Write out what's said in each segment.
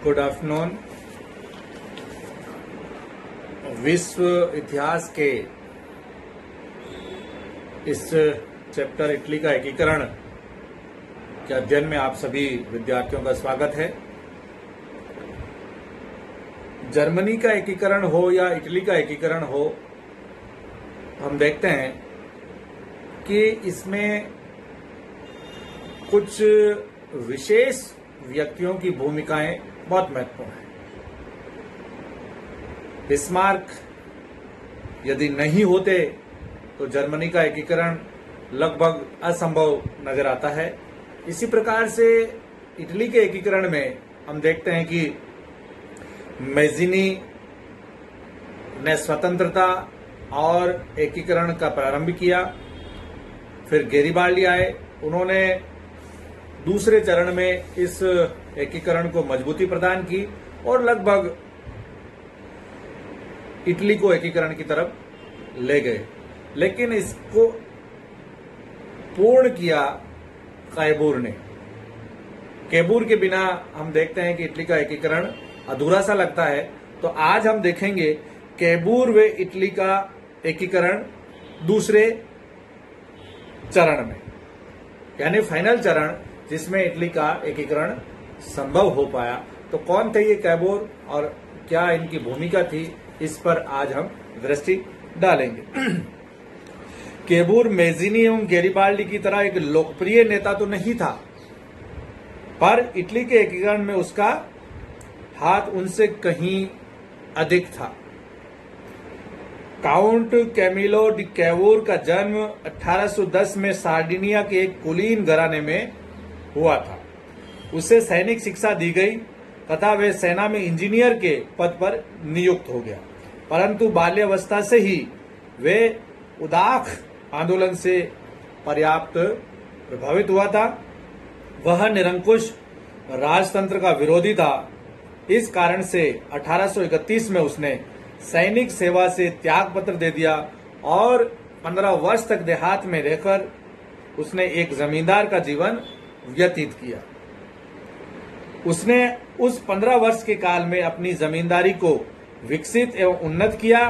Good afternoon. विश्व इतिहास के इस चैप्टर इटली का एकीकरण के अध्ययन में आप सभी विद्यार्थियों का स्वागत है। जर्मनी का एकीकरण हो या इटली का एकीकरण हो, हम देखते हैं कि इसमें कुछ विशेष व्यक्तियों की भूमिकाएं बहुत महत्वपूर्ण है। बिस्मार्क यदि नहीं होते तो जर्मनी का एकीकरण लगभग असंभव नजर आता है। इसी प्रकार से इटली के एकीकरण में हम देखते हैं कि मैज़िनी ने स्वतंत्रता और एकीकरण का प्रारंभ किया। फिर गेरिबाल्डी आए, उन्होंने दूसरे चरण में इस एकीकरण को मजबूती प्रदान की और लगभग इटली को एकीकरण की तरफ ले गए। लेकिन इसको पूर्ण किया कैबूर ने। कैबूर के बिना हम देखते हैं कि इटली का एकीकरण अधूरा सा लगता है। तो आज हम देखेंगे कैबूर व इटली का एकीकरण दूसरे चरण में, यानी फाइनल चरण जिसमें इटली का एकीकरण संभव हो पाया। तो कौन थे ये कैबूर और क्या इनकी भूमिका थी, इस पर आज हम दृष्टि डालेंगे। कैबूर मैज़िनी एवं गेरिबाल्डी की तरह एक लोकप्रिय नेता तो नहीं था, पर इटली के एकीकरण में उसका हाथ उनसे कहीं अधिक था। काउंट कैमिलो डी कैबूर का जन्म 1810 में सार्डिनिया के एक कुलीन घराने में हुआ था। उसे सैनिक शिक्षा दी गई तथा वे सेना में इंजीनियर के पद पर नियुक्त हो गया, परंतु बाल्यावस्था से ही वे उदाख आंदोलन से पर्याप्त प्रभावित हुआ था। वह निरंकुश राजतंत्र का विरोधी था। इस कारण से 1831 में उसने सैनिक सेवा से त्याग पत्र दे दिया और 15 वर्ष तक देहात में रहकर उसने एक जमींदार का जीवन व्यतीत किया। उसने उस 15 वर्ष के काल में अपनी जमींदारी को विकसित एवं उन्नत किया।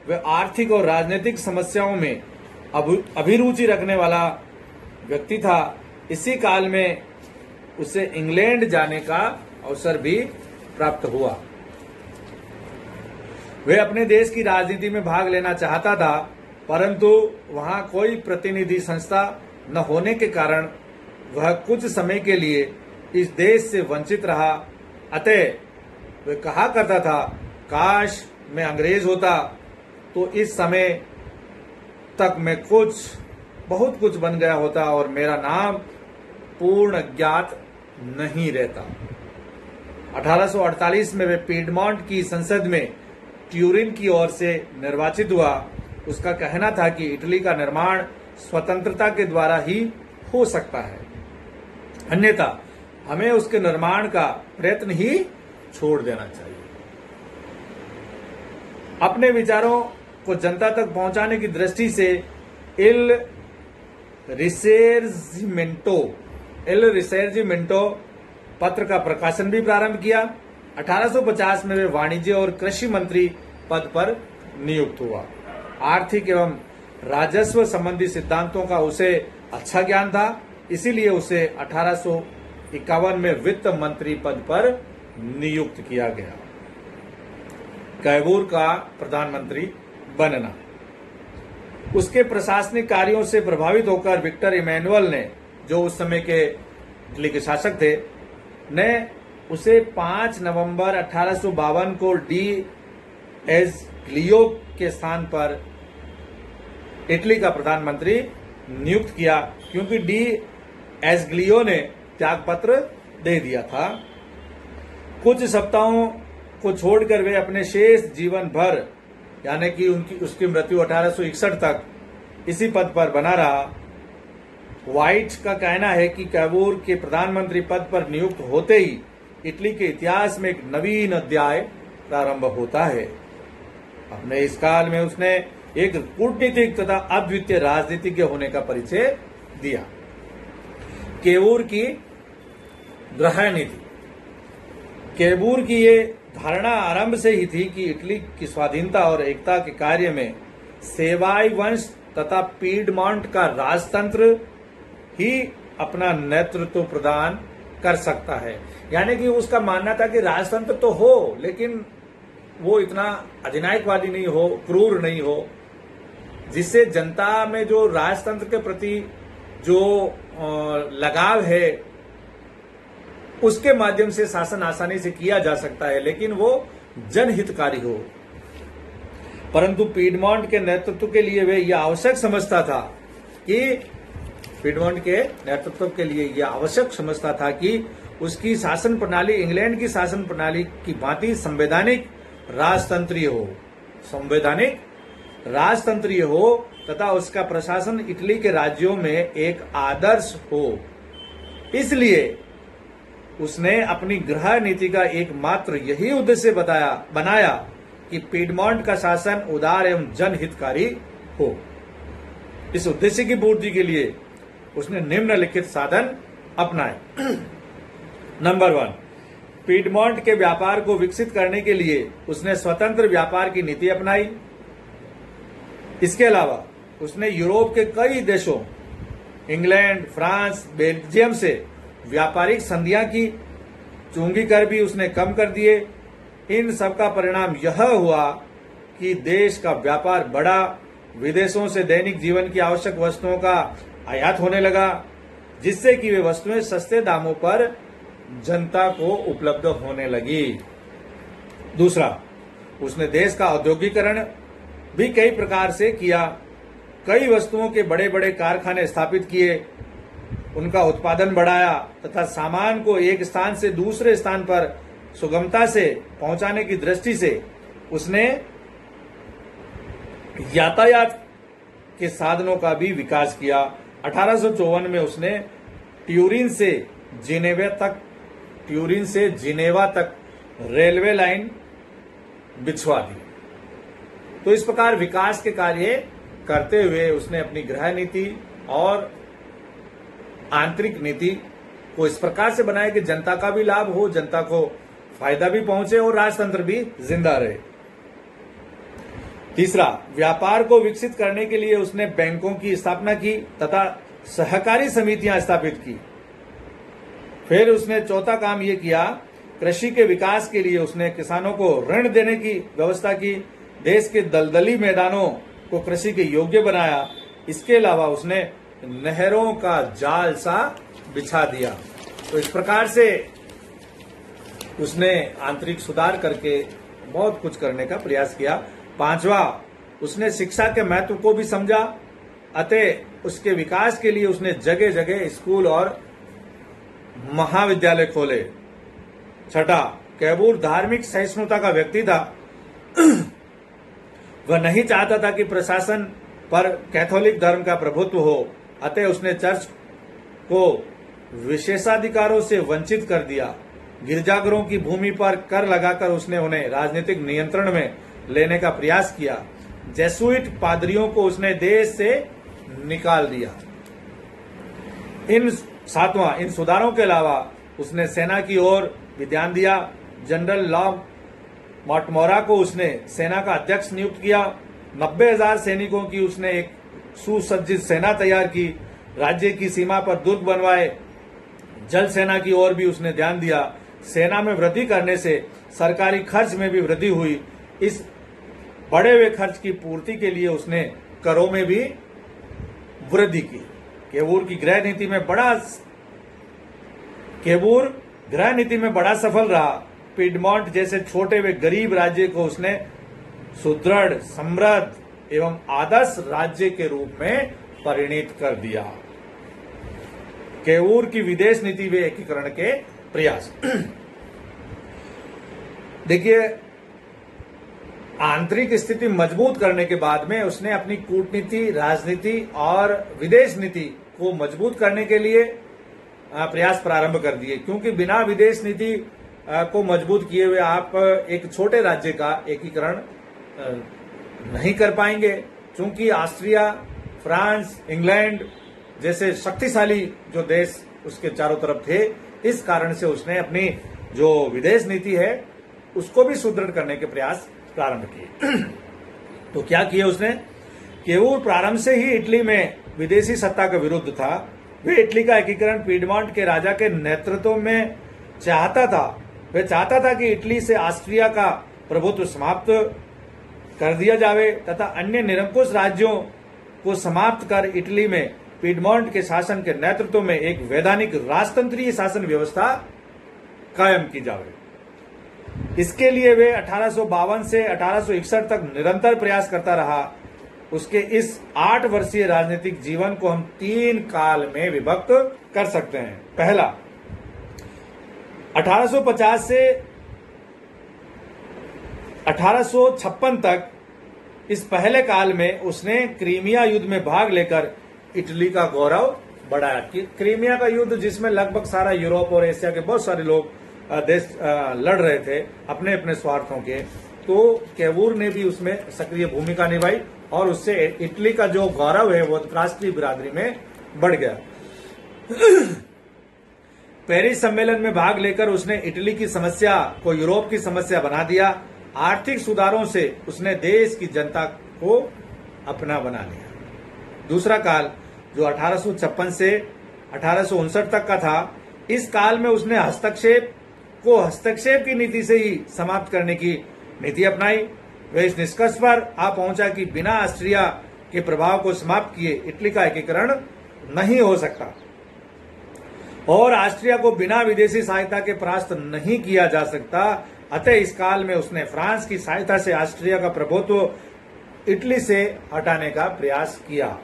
वह आर्थिक और राजनीतिक समस्याओं में अभिरुचि रखने वाला व्यक्ति था। इसी काल में उसे इंग्लैंड जाने का अवसर भी प्राप्त हुआ। वह अपने देश की राजनीति में भाग लेना चाहता था, परंतु वहां कोई प्रतिनिधि संस्था न होने के कारण वह कुछ समय के लिए इस देश से वंचित रहा। अतः वह कहा करता था, काश मैं अंग्रेज होता तो इस समय तक मैं बहुत कुछ बन गया होता और मेरा नाम पूर्ण ज्ञात नहीं रहता। 1848 में वे पीडमोंट की संसद में ट्यूरिन की ओर से निर्वाचित हुआ। उसका कहना था कि इटली का निर्माण स्वतंत्रता के द्वारा ही हो सकता है, अन्यथा हमें उसके निर्माण का प्रयत्न ही छोड़ देना चाहिए। अपने विचारों को जनता तक पहुंचाने की दृष्टि से इल रिसर्जिमेंटो पत्र का प्रकाशन भी प्रारंभ किया। 1850 में वे वाणिज्य और कृषि मंत्री पद पर नियुक्त हुआ। आर्थिक एवं राजस्व संबंधी सिद्धांतों का उसे अच्छा ज्ञान था, इसीलिए उसे 1851 में वित्त मंत्री पद पर नियुक्त किया गया। कैबूर का प्रधानमंत्री बनना। उसके प्रशासनिक कार्यों से प्रभावित होकर विक्टर इमैनुअल ने, जो उस समय के इटली के शासक थे, ने उसे 5 नवंबर 1852 को डी एस्ग्लियो के स्थान पर इटली का प्रधानमंत्री नियुक्त किया, क्योंकि डी एस्ग्लियो ने त्यागपत्र दे दिया था। कुछ सप्ताहों को छोड़कर वे अपने शेष जीवन भर, यानी कि उसकी मृत्यु 1861 तक इसी पद पर बना रहा। व्हाइट का कहना है कि कैबूर के प्रधानमंत्री पद पर नियुक्त होते ही इटली के इतिहास में एक नवीन अध्याय प्रारंभ होता है। अपने इस काल में उसने एक कूटनीतिक तथा अद्वितीय राजनीतिज्ञ होने का परिचय दिया। कैबूर की गृह नीति। केवूर की ये धारणा आरंभ से ही थी कि इटली की स्वाधीनता और एकता के कार्य में सेवाई वंश तथा पीडमॉन्ट का राजतंत्र ही अपना नेतृत्व प्रदान कर सकता है। यानी कि उसका मानना था कि राजतंत्र तो हो, लेकिन वो इतना अधिनायकवादी नहीं हो, क्रूर नहीं हो, जिससे जनता में जो राजतंत्र के प्रति जो लगाव है उसके माध्यम से शासन आसानी से किया जा सकता है, लेकिन वो जनहितकारी हो। परंतु पीडमॉन्ट के नेतृत्व के लिए वे यह आवश्यक समझता था कि उसकी शासन प्रणाली इंग्लैंड की शासन प्रणाली की भांति संवैधानिक राजतंत्रीय हो तथा उसका प्रशासन इटली के राज्यों में एक आदर्श हो। इसलिए उसने अपनी गृह नीति का एकमात्र यही उद्देश्य बनाया कि पीडमॉन्ट का शासन उदार एवं जनहितकारी हो। इस उद्देश्य की पूर्ति के लिए उसने निम्नलिखित साधन अपनाए। नंबर 1, पीडमॉन्ट के व्यापार को विकसित करने के लिए उसने स्वतंत्र व्यापार की नीति अपनाई। इसके अलावा उसने यूरोप के कई देशों इंग्लैंड, फ्रांस, बेल्जियम से व्यापारिक संधियां की, चुंगी कर भी उसने कम कर दिए। इन सब का परिणाम यह हुआ कि देश का व्यापार बढ़ा, विदेशों से दैनिक जीवन की आवश्यक वस्तुओं का आयात होने लगा, जिससे कि वे वस्तुएं सस्ते दामों पर जनता को उपलब्ध होने लगी। दूसरा, उसने देश का औद्योगिकरण भी कई प्रकार से किया। कई वस्तुओं के बड़े बड़े कारखाने स्थापित किए, उनका उत्पादन बढ़ाया तथा सामान को एक स्थान से दूसरे स्थान पर सुगमता से पहुंचाने की दृष्टि से उसने यातायात के साधनों का भी विकास किया। 1854 में उसने ट्यूरिन से जिनेवा तक रेलवे लाइन बिछवा दी। तो इस प्रकार विकास के कार्य करते हुए उसने अपनी गृह नीति और आंतरिक नीति को इस प्रकार से बनाया कि जनता का भी लाभ हो, जनता को फायदा भी पहुंचे और राजतंत्र भी जिंदा रहे। तीसरा, व्यापार को विकसित करने के लिए उसने बैंकों की स्थापना की तथा सहकारी समितियां स्थापित की। फिर उसने चौथा काम यह किया, कृषि के विकास के लिए उसने किसानों को ऋण देने की व्यवस्था की, देश के दलदली मैदानों को कृषि के योग्य बनाया। इसके अलावा उसने नहरों का जाल सा बिछा दिया। तो इस प्रकार से उसने आंतरिक सुधार करके बहुत कुछ करने का प्रयास किया। पांचवा, उसने शिक्षा के महत्व को भी समझा, अतः उसके विकास के लिए उसने जगह जगह स्कूल और महाविद्यालय खोले। छठा, कैवूर धार्मिक सहिष्णुता का व्यक्ति था। वह नहीं चाहता था कि प्रशासन पर कैथोलिक धर्म का प्रभुत्व हो, अतः उसने चर्च को विशेषाधिकारों से वंचित कर दिया। गिरजाघरों की भूमि पर कर लगाकर उसने उन्हें राजनीतिक नियंत्रण में लेने का प्रयास किया। जेसुइट पादरियों को उसने देश से निकाल दिया। इन सुधारों के अलावा उसने सेना की ओर भी ध्यान दिया। जनरल लॉ मोटमोरा को उसने सेना का अध्यक्ष नियुक्त किया। 90,000 सैनिकों की उसने एक सुसज्जित सेना तैयार की। राज्य की सीमा पर दुर्ग बनवाए। जल सेना की ओर भी उसने ध्यान दिया। सेना में वृद्धि करने से सरकारी खर्च में भी वृद्धि हुई। इस बढ़े हुए खर्च की पूर्ति के लिए उसने करों में भी वृद्धि की। केवूर गृह नीति में बड़ा सफल रहा। पीडमॉन्ट जैसे छोटे व गरीब राज्य को उसने सुदृढ़, समृद्ध एवं आदर्श राज्य के रूप में परिणित कर दिया। केवूर की विदेश नीति व एकीकरण के प्रयास। देखिए, आंतरिक स्थिति मजबूत करने के बाद में उसने अपनी कूटनीति, राजनीति और विदेश नीति को मजबूत करने के लिए प्रयास प्रारंभ कर दिए, क्योंकि बिना विदेश नीति को मजबूत किए हुए आप एक छोटे राज्य का एकीकरण नहीं कर पाएंगे। क्योंकि ऑस्ट्रिया, फ्रांस, इंग्लैंड जैसे शक्तिशाली जो देश उसके चारों तरफ थे, इस कारण से उसने अपनी जो विदेश नीति है उसको भी सुदृढ़ करने के प्रयास प्रारंभ किए। तो क्या किया उसने? केवूर प्रारंभ से ही इटली में विदेशी सत्ता के विरुद्ध था। वे इटली का एकीकरण पीडमॉन्ट के राजा के नेतृत्व में चाहता था। वह चाहता था कि इटली से ऑस्ट्रिया का प्रभुत्व समाप्त कर दिया जावे तथा अन्य निरंकुश राज्यों को समाप्त कर इटली में पीडमॉन्ट के शासन के नेतृत्व में एक वैधानिक राजतंत्रीय शासन व्यवस्था कायम की जावे। इसके लिए वे 1852 से 1861 तक निरंतर प्रयास करता रहा। उसके इस 8 वर्षीय राजनीतिक जीवन को हम 3 काल में विभक्त कर सकते हैं। पहला, 1850 से 1856 तक, इस पहले काल में उसने क्रीमिया युद्ध में भाग लेकर इटली का गौरव बढ़ाया। क्रीमिया का युद्ध जिसमें लगभग सारा यूरोप और एशिया के बहुत सारे लोग देश लड़ रहे थे अपने अपने स्वार्थों के, तो केवूर ने भी उसमें सक्रिय भूमिका निभाई और उससे इटली का जो गौरव है वो अंतर्राष्ट्रीय बिरादरी में बढ़ गया। पेरिस सम्मेलन में भाग लेकर उसने इटली की समस्या को यूरोप की समस्या बना दिया। आर्थिक सुधारों से उसने देश की जनता को अपना बना लिया। दूसरा काल जो 1856 से 1859 तक का था, इस काल में उसने हस्तक्षेप की नीति से ही समाप्त करने की नीति अपनाई। वह इस निष्कर्ष पर आ पहुंचा कि बिना ऑस्ट्रिया के प्रभाव को समाप्त किए इटली का एकीकरण नहीं हो सकता और ऑस्ट्रिया को बिना विदेशी सहायता के परास्त नहीं किया जा सकता। अतः इस काल में उसने फ्रांस की सहायता से ऑस्ट्रिया का प्रभुत्व इटली से हटाने का प्रयास किया।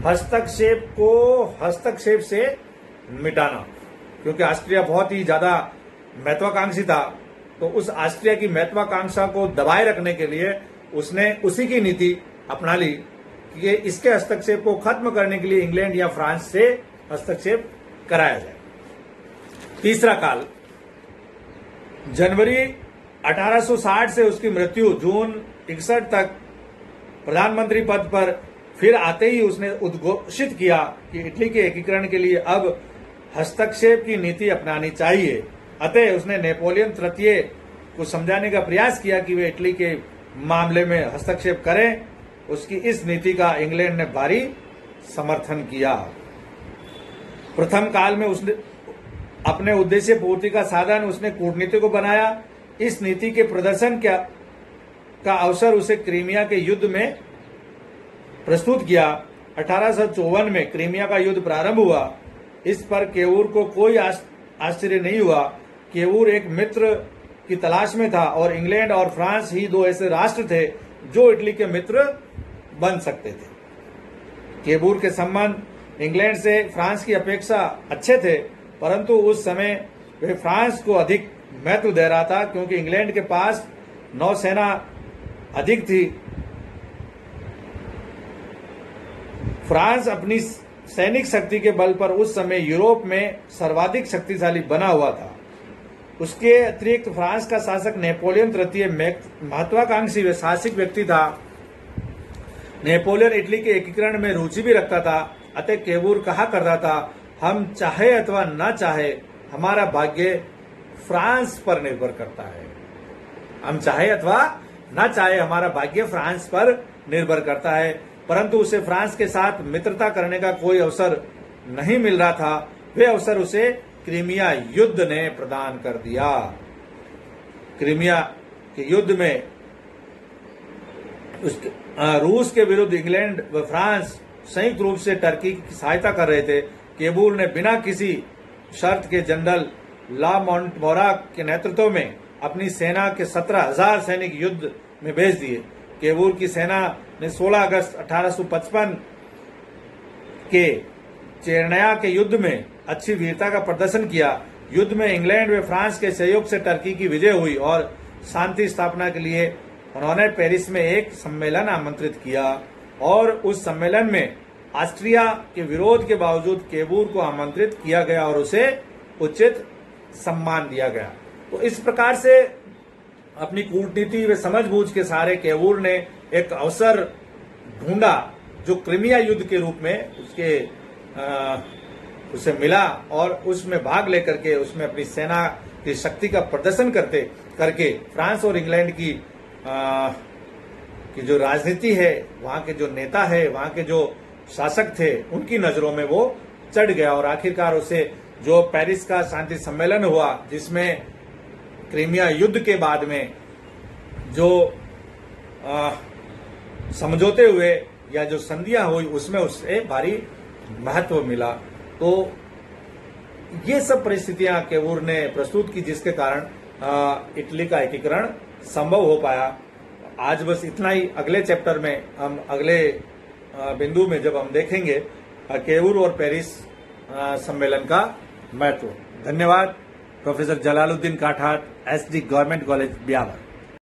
हस्तक्षेप को हस्तक्षेप से मिटाना, क्योंकि ऑस्ट्रिया बहुत ही ज्यादा महत्वाकांक्षी था, तो उस ऑस्ट्रिया की महत्वाकांक्षा को दबाए रखने के लिए उसने उसी की नीति अपना ली कि इसके हस्तक्षेप को खत्म करने के लिए इंग्लैंड या फ्रांस से हस्तक्षेप कराया जाए। तीसरा काल, जनवरी 1860 से उसकी मृत्यु जून 61 तक प्रधानमंत्री पद पर फिर आते ही उसने उद्घोषित किया कि इटली के एकीकरण के लिए अब हस्तक्षेप की नीति अपनानी चाहिए। अतः उसने नेपोलियन तृतीय को समझाने का प्रयास किया कि वे इटली के मामले में हस्तक्षेप करें। उसकी इस नीति का इंग्लैंड ने भारी समर्थन किया। प्रथम काल में उसने अपने उद्देश्य पूर्ति का साधन उसने कूटनीति को बनाया। इस नीति के प्रदर्शन का अवसर उसे क्रीमिया के युद्ध में प्रस्तुत किया। 1854 में क्रीमिया का युद्ध प्रारंभ हुआ। इस पर केवूर को कोई आश्चर्य नहीं हुआ। केवूर एक मित्र की तलाश में था और इंग्लैंड और फ्रांस ही दो ऐसे राष्ट्र थे जो इटली के मित्र बन सकते थे। केवूर के संबंध इंग्लैंड से फ्रांस की अपेक्षा अच्छे थे, परंतु उस समय वह फ्रांस को अधिक महत्व दे रहा था, क्योंकि इंग्लैंड के पास नौसेना अधिक थी। फ्रांस अपनी सैनिक शक्ति के बल पर उस समय यूरोप में सर्वाधिक शक्तिशाली बना हुआ था। उसके अतिरिक्त फ्रांस का शासक नेपोलियन तृतीय महत्वाकांक्षी व साहसिक व्यक्ति था। नेपोलियन इटली के एकीकरण में रुचि भी रखता था। अतः केवूर कहा करता था, हम चाहे अथवा न चाहे हमारा भाग्य फ्रांस पर निर्भर करता है। हम चाहे अथवा न चाहे हमारा भाग्य फ्रांस पर निर्भर करता है। परंतु उसे फ्रांस के साथ मित्रता करने का कोई अवसर नहीं मिल रहा था। वह अवसर उसे क्रीमिया युद्ध ने प्रदान कर दिया। क्रीमिया के युद्ध में रूस के विरुद्ध इंग्लैंड व फ्रांस संयुक्त रूप से टर्की की सहायता कर रहे थे। केवूर ने बिना किसी शर्त के जनरल ला मोंटमोरा के नेतृत्व में अपनी सेना के 17,000 सैनिक युद्ध में भेज दिए। केवूर की सेना ने 16 अगस्त 1855 के चेरनया के युद्ध में अच्छी वीरता का प्रदर्शन किया। युद्ध में इंग्लैंड व फ्रांस के सहयोग से टर्की की विजय हुई और शांति स्थापना के लिए उन्होंने पेरिस में एक सम्मेलन आमंत्रित किया और उस सम्मेलन में ऑस्ट्रिया के विरोध के बावजूद केवूर को आमंत्रित किया गया और उसे उचित सम्मान दिया गया। तो इस प्रकार से अपनी कूटनीति व समझबूझ के सहारे केवूर ने एक अवसर ढूंढा जो क्रीमिया युद्ध के रूप में उसे मिला और उसमें भाग लेकर के उसमें अपनी सेना की शक्ति का प्रदर्शन करके फ्रांस और इंग्लैंड की जो राजनीति है, वहां के जो नेता है, वहां के जो शासक थे, उनकी नजरों में वो चढ़ गया और आखिरकार उसे जो पेरिस का शांति सम्मेलन हुआ, जिसमें क्रीमिया युद्ध के बाद में जो समझौते हुए या जो संधियां हुई, उसमें उससे भारी महत्व मिला। तो ये सब परिस्थितियां कैवूर ने प्रस्तुत की, जिसके कारण इटली का एकीकरण संभव हो पाया। आज बस इतना ही। अगले चैप्टर में हम अगले बिंदु में जब हम देखेंगे कैवूर और पेरिस सम्मेलन का महत्व। धन्यवाद। Professor Jalaluddin Kathat, SD government college, Beawar.